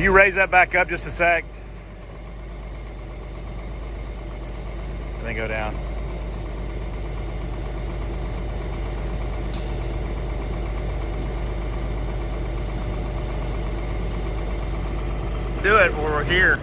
Will you raise that back up just a sec? And then go down. Do it while we're here.